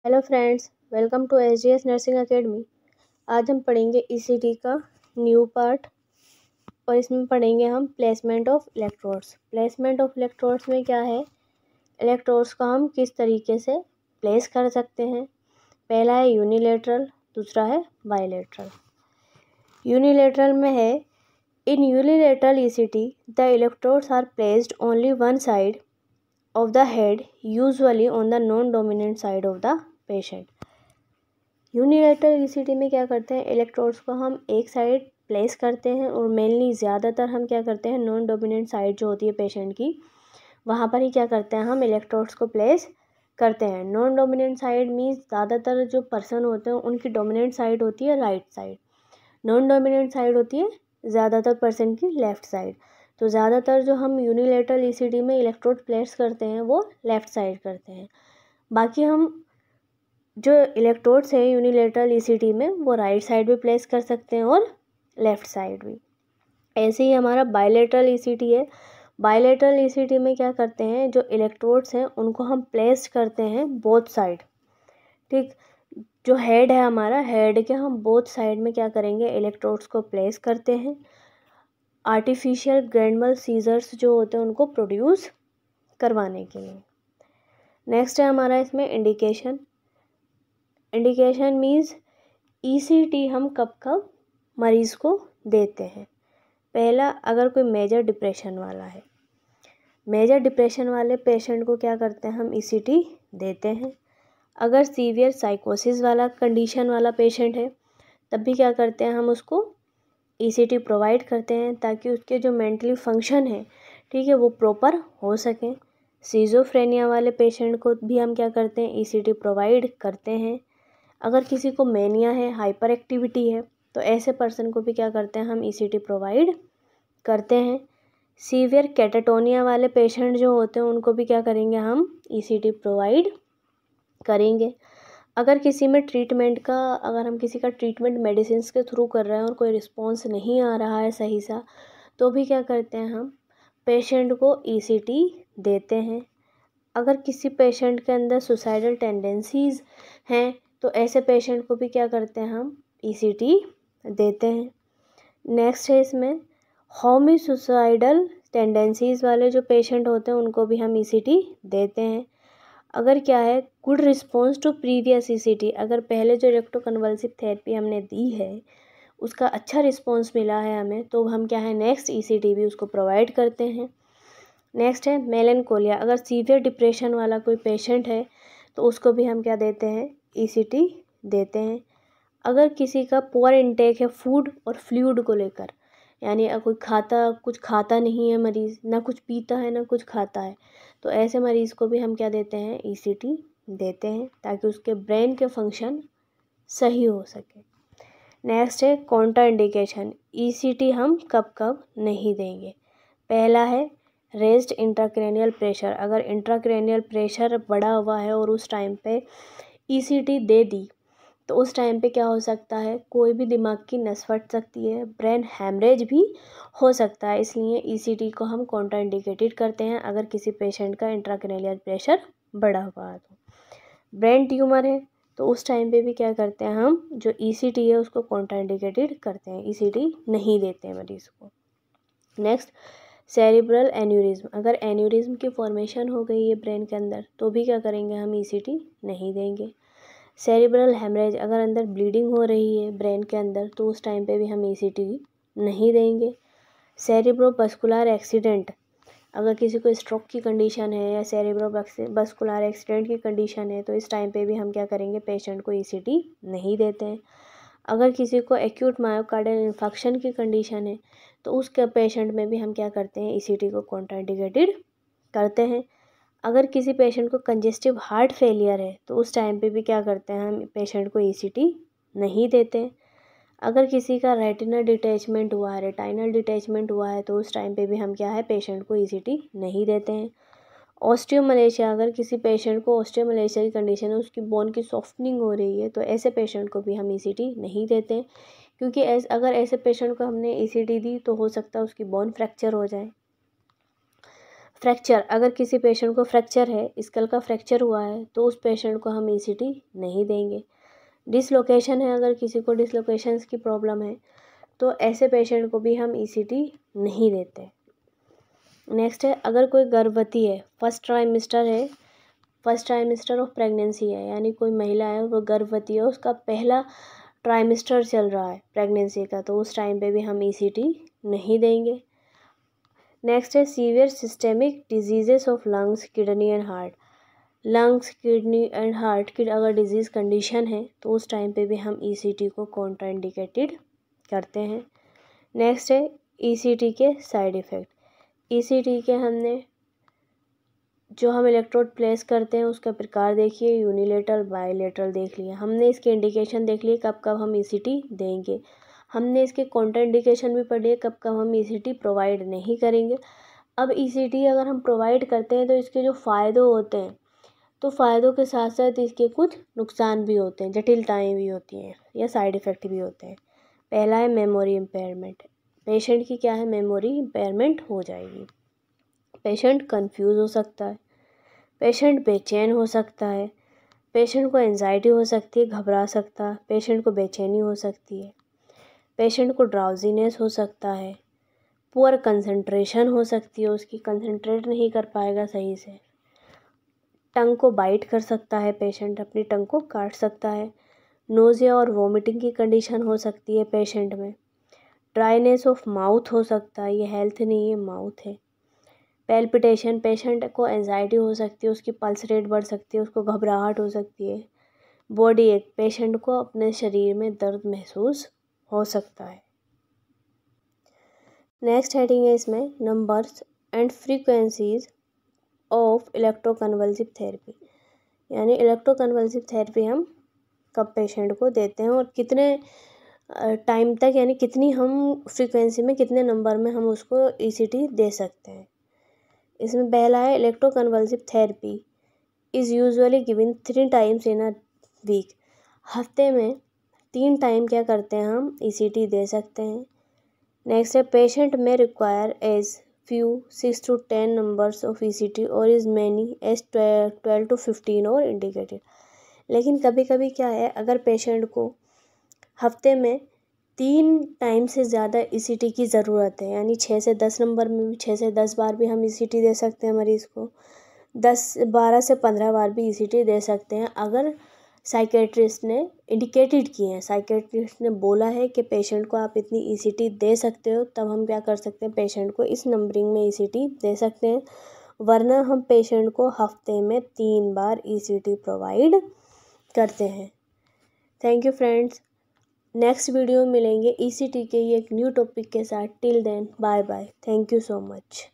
Hello friends, welcome to SGS nursing academy. आज हम पढ़ेंगे ECT का न्यू पार्ट और इसमें पढ़ेंगे हम placement of electrodes. Placement of electrodes में क्या है, इलेक्ट्रोड्स को हम किस तरीके से प्लेस कर सकते हैं। पहला है यूनिलेटरल, दूसरा है बायलेटरल। यूनिलेटरल में है, in unilateral ECT the electrodes are placed only one side of the head, usually on the non-dominant side of the patient। Unilateral ECT में क्या करते हैं, इलेक्ट्रोड्स को हम एक साइड प्लेस करते हैं और मेनली ज़्यादातर हम क्या करते हैं, नॉन डोमिनेंट साइड जो होती है पेशेंट की, वहाँ पर ही क्या करते हैं, हम इलेक्ट्रोड्स को प्लेस करते हैं। नॉन डोमिनेंट साइड मीन्स ज़्यादातर जो पर्सन होते हैं उनकी डोमिनेंट साइड होती है right side, non dominant side होती है ज़्यादातर पर्सन की लेफ़्ट साइड। तो ज़्यादातर जो हम यूनिलेटरल ECT में इलेक्ट्रोड प्लेस करते हैं वो लेफ़्ट साइड करते हैं। बाकी हम जो इलेक्ट्रोड्स हैं यूनिलेटरल ECT में वो राइट साइड भी प्लेस कर सकते हैं और लेफ़्ट साइड भी। ऐसे ही हमारा बायलेटरल ECT है। बायलेटरल ECT में क्या करते हैं, जो इलेक्ट्रोड्स हैं उनको हम प्लेस करते हैं बोथ साइड। ठीक, जो हेड है हमारा, हेड के हम बोथ साइड में क्या करेंगे, इलेक्ट्रोड्स को प्लेस करते हैं। आर्टिफिशियल ग्रैनुलर सीजर्स जो होते हैं उनको प्रोड्यूस करवाने के लिए। नेक्स्ट है हमारा इसमें इंडिकेशन। इंडिकेशन मीन्स ECT हम कब कब मरीज़ को देते हैं। पहला, अगर कोई मेजर डिप्रेशन वाला है, मेजर डिप्रेशन वाले पेशेंट को क्या करते हैं, हम ECT देते हैं। अगर सीवियर साइकोसिस वाला कंडीशन वाला पेशेंट है तब भी क्या करते हैं, हम उसको ECT प्रोवाइड करते हैं ताकि उसके जो मेंटली फंक्शन है, ठीक है, वो प्रॉपर हो सकें। सीजोफ्रेनिया वाले पेशेंट को भी हम क्या करते हैं, ECT प्रोवाइड करते हैं। अगर किसी को मेनिया है, हाइपर एक्टिविटी है, तो ऐसे पर्सन को भी क्या करते हैं, हम ECT प्रोवाइड करते हैं। सीवियर कैटाटोनिया वाले पेशेंट जो होते हैं उनको भी क्या करेंगे, हम ECT प्रोवाइड करेंगे। अगर किसी में ट्रीटमेंट का, अगर हम किसी का ट्रीटमेंट मेडिसिन के थ्रू कर रहे हैं और कोई रिस्पॉन्स नहीं आ रहा है सही सा, तो भी क्या करते हैं, हम पेशेंट को ECT देते हैं। अगर किसी पेशेंट के अंदर सुसाइडल टेंडेंसीज़ हैं तो ऐसे पेशेंट को भी क्या करते हैं, हम ECT देते हैं। नेक्स्ट है इसमें होमिसुसाइडल टेंडेंसीज़ वाले जो पेशेंट होते हैं उनको भी हम ECT देते हैं। अगर क्या है, good response to previous ECT, अगर पहले जो इलेक्ट्रोकन्वल्सिव थेरेपी हमने दी है उसका अच्छा रिस्पॉन्स मिला है हमें, तो हम क्या है, नेक्स्ट ECT भी उसको प्रोवाइड करते हैं। नेक्स्ट है मेलेंकोलिया। अगर सीवियर डिप्रेशन वाला कोई पेशेंट है तो उसको भी हम क्या देते हैं, ECT देते हैं। अगर किसी का पुअर इनटेक है फूड और फ्लूइड को लेकर, यानी कोई कुछ खाता नहीं है मरीज़, ना कुछ पीता है ना कुछ खाता है, तो ऐसे मरीज़ को भी हम क्या देते हैं, ECT देते हैं ताकि उसके ब्रेन के फंक्शन सही हो सके। नेक्स्ट है कॉन्ट्रा इंडिकेशन। ECT हम कब कब नहीं देंगे। पहला है रेज्ड इंट्राक्रैनियल प्रेशर। अगर इंट्राक्रैनियल प्रेशर बढ़ा हुआ है और उस टाइम पे ECT दे दी तो उस टाइम पे क्या हो सकता है, कोई भी दिमाग की नस फट सकती है, ब्रेन हैमरेज भी हो सकता है। इसलिए ECT को हम कॉन्ट्रा इंडिकेटेड करते हैं अगर किसी पेशेंट का इंट्राक्रैनियल प्रेशर बढ़ा हुआ है। तो ब्रेन ट्यूमर है तो उस टाइम पे भी क्या करते हैं, हम जो ECT है उसको कॉन्ट्रा इंडिकेटेड करते हैं, ECT नहीं देते हैं मरीज़ को। Next, cerebral aneurysm. अगर एन्यूरिज्म की फॉर्मेशन हो गई है ब्रेन के अंदर तो भी क्या करेंगे, हम ECT नहीं देंगे। सेरिब्रल हेमरेज, अगर अंदर ब्लीडिंग हो रही है ब्रेन के अंदर तो उस टाइम पे भी हम ECT नहीं देंगे। सेरिब्रोवस्कुलर एक्सीडेंट, अगर किसी को स्ट्रोक की कंडीशन है या सेरिब्रोवस्कुलर एक्सीडेंट की कंडीशन है तो इस टाइम पे भी हम क्या करेंगे, पेशेंट को ECT नहीं देते हैं। अगर किसी को एक्यूट मायोकार्डियल इन्फेक्शन की कंडीशन है तो उस पेशेंट में भी हम क्या करते हैं, ECT को कॉन्ट्राइंडिकेटेड करते हैं। अगर किसी पेशेंट को कंजेस्टिव हार्ट फेलियर है तो उस टाइम पे भी क्या करते हैं, हम पेशेंट को ECT नहीं देते। अगर किसी का रेटिनल डिटैचमेंट हुआ है, रेटाइनल डिटैचमेंट हुआ है तो उस टाइम पे भी हम क्या है, पेशेंट को ECT नहीं देते हैं। ऑस्टियोमलेशिया, अगर किसी पेशेंट को ऑस्टियोमलेशिया की कंडीशन है, उसकी बोन की सॉफ्टनिंग हो रही है तो ऐसे पेशेंट को भी हम ECT नहीं देते, क्योंकि अगर ऐसे पेशेंट को हमने ECT दी तो हो सकता है उसकी बोन फ्रैक्चर हो जाए। फ्रैक्चर, अगर किसी पेशेंट को फ्रैक्चर है, स्कल का फ्रैक्चर हुआ है, तो उस पेशेंट को हम ईसीटी नहीं देंगे। डिसलोकेशन है, अगर किसी को डिसलोकेशंस की प्रॉब्लम है, तो ऐसे पेशेंट को भी हम ईसीटी नहीं देते। नेक्स्ट है, अगर कोई गर्भवती है, फर्स्ट ट्राइमेस्टर ऑफ प्रेगनेंसी है, यानी कोई महिला है वो गर्भवती है, उसका पहला ट्राइमेस्टर चल रहा है प्रेगनेंसी का, तो उस टाइम पे भी हम ईसीटी नहीं देंगे। नेक्स्ट है, severe systemic diseases of lungs, kidney and heart. Lungs, kidney and heart की अगर डिजीज़ कंडीशन है, तो उस टाइम पे भी हम ईसीटी को कॉन्ट्राइंडिकेटेड करते हैं। नेक्स्ट है, ईसीटी के साइड इफ़ेक्ट। ईसीटी के हमने जो हम इलेक्ट्रोड प्लेस करते हैं उसका प्रकार देखिए, यूनिलेटरल, बायलेटरल देख लिया। हमने इसके इंडिकेशन देख लिए कब कब हम ईसीटी देंगे। हमने इसके कॉन्ट्राइंडिकेशन भी पढ़ी है कब कब हम ईसीटी प्रोवाइड नहीं करेंगे। अब ईसीटी अगर हम प्रोवाइड करते हैं तो इसके जो फ़ायदे होते हैं, तो फ़ायदों के साथ साथ इसके कुछ नुकसान भी होते हैं, जटिलताएँ भी होती हैं या साइड इफ़ेक्ट भी होते हैं। पहला है मेमोरी इम्पेयरमेंट। पेशेंट की क्या है, मेमोरी इम्पेयरमेंट हो जाएगी। पेशेंट कंफ्यूज हो सकता है, पेशेंट बेचैन हो सकता है, पेशेंट को एंजाइटी हो सकती है, घबरा सकता है, पेशेंट को बेचैनी हो सकती है, पेशेंट को ड्राउजीनेस हो सकता है, पुअर कंसंट्रेशन हो सकती है, उसकी कंसंट्रेट नहीं कर पाएगा सही से, टंग को बाइट कर सकता है, पेशेंट अपनी टंग को काट सकता है, नोज़िया और वोमिटिंग की कंडीशन हो सकती है पेशेंट में, ड्राइनेस ऑफ माउथ हो सकता है, ये हेल्थ नहीं है माउथ है, पैल्पिटेशन, पेशेंट को एंजाइटी हो सकती है, उसकी पल्स रेट बढ़ सकती है, उसको घबराहट हो सकती है, बॉडी एक, पेशेंट को अपने शरीर में दर्द महसूस हो सकता है। नेक्स्ट हेडिंग है इसमें numbers and frequencies of electroconvulsive therapy, यानी इलेक्ट्रोकन्वल्सिव थेरेपी हम कब पेशेंट को देते हैं और कितने टाइम तक, यानी कितनी हम फ्रीक्वेंसी में, कितने नंबर में हम उसको ईसीटी दे सकते हैं। इसमें पहला है, electroconvulsive therapy is usually given 3 times in a week. हफ्ते में 3 टाइम क्या करते हैं हम ईसीटी दे सकते हैं। नेक्स्ट है, पेशेंट में require as few 6 to 10 numbers of ECT और इज़ मैनी एज 12 to 15 और इंडिकेटेड। लेकिन कभी कभी क्या है, अगर पेशेंट को हफ्ते में 3 टाइम से ज़्यादा ईसीटी की ज़रूरत है, यानी 6 से 10 नंबर में भी 6 से 10 बार भी हम ईसीटी दे सकते हैं मरीज़ को, 12 से 15 बार भी ईसीटी दे सकते हैं, अगर साइकेट्रिस्ट ने इंडिकेटेड किए हैं, साइकेट्रिस्ट ने बोला है कि पेशेंट को आप इतनी ईसीटी दे सकते हो, तब हम क्या कर सकते हैं, पेशेंट को इस नंबरिंग में ईसीटी दे सकते हैं, वरना हम पेशेंट को हफ्ते में 3 बार ईसीटी प्रोवाइड करते हैं। Thank you friends, next video में मिलेंगे ईसीटी के एक न्यू टॉपिक के साथ। Till then bye bye, thank you so much.